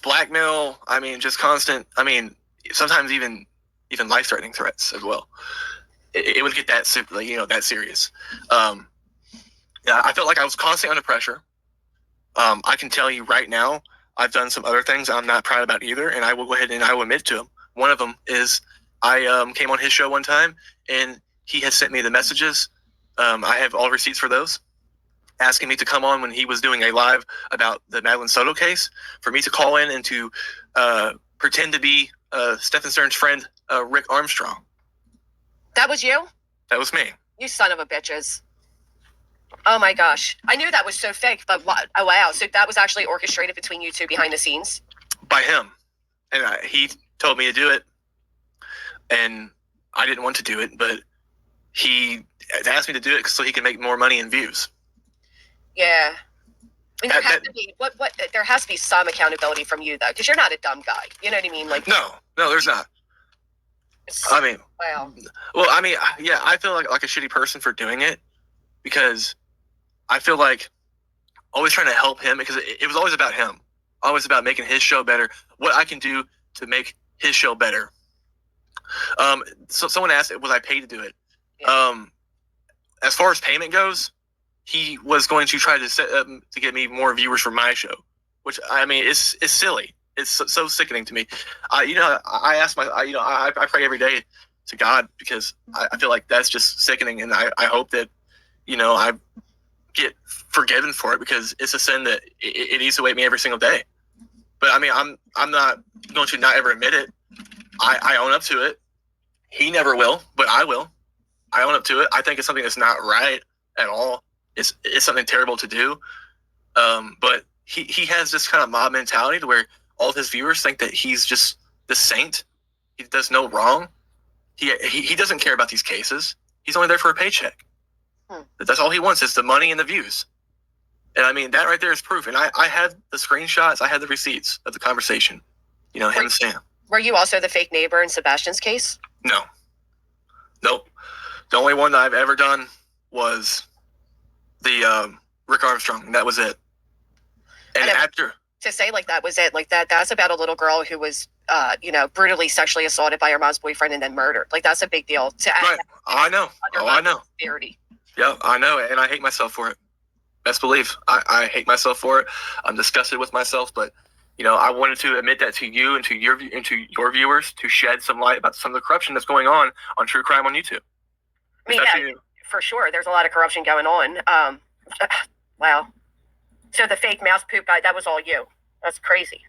blackmail. I mean, just constant. I mean, sometimes even life-threatening threats as well. It would get that that serious. Yeah, I felt like I was constantly under pressure. I can tell you right now, I've done some other things I'm not proud about either, and I will go ahead and I will admit to them. One of them is I came on his show one time, and he had sent me the messages. I have all receipts for those, asking me to come on when he was doing a live about the Madeline Soto case, for me to call in and to pretend to be Stephen Stern's friend, Rick Armstrong. That was you? That was me. You son of a bitches. Oh my gosh. I knew that was so fake, but oh wow. So that was actually orchestrated between you two behind the scenes? By him. And he told me to do it. And I didn't want to do it, but he asked me to do it so he can make more money and views. Yeah. I mean, there has to be some accountability from you, though, because you're not a dumb guy. You know what I mean? Like, no, there's not. I mean, wow. Well, I mean, yeah, I feel like a shitty person for doing it, because I feel like always trying to help him, because it was always about him, always about making his show better, what I can do to make his show better. So someone asked, was I paid to do it? Yeah. As far as payment goes, he was going to try to get me more viewers for my show, which, I mean, is silly. It's so sickening to me. I ask I pray every day to God, because I feel like that's just sickening, and I hope that I get forgiven for it, because it's a sin that it eats away at me every single day. But I mean, I'm not going to not ever admit it. I own up to it. He never will, but I will. I own up to it. I think it's something that's not right at all. It's something terrible to do. But he has this kind of mob mentality to where all of his viewers think that he's just the saint. He does no wrong. He doesn't care about these cases. He's only there for a paycheck. That's all he wants, is the money and the views. And I mean, that right there is proof. And I had the screenshots. I had the receipts of the conversation. Him and Sam. Were you also the fake neighbor in Sebastian's case? No. Nope. The only one that I've ever done was the Rick Armstrong, and that was it. And after... To say like that was it, like that's about a little girl who was, brutally sexually assaulted by her mom's boyfriend and then murdered. Like, that's a big deal. Right. I know. I know. Severity. Yeah, I know, and I hate myself for it. Best believe. I hate myself for it. I'm disgusted with myself, but I wanted to admit that to you and to your viewers, to shed some light about some of the corruption that's going on true crime on YouTube. I mean, yeah, for sure. There's a lot of corruption going on. Wow. So the fake mouse poop guy, that was all you. That's crazy.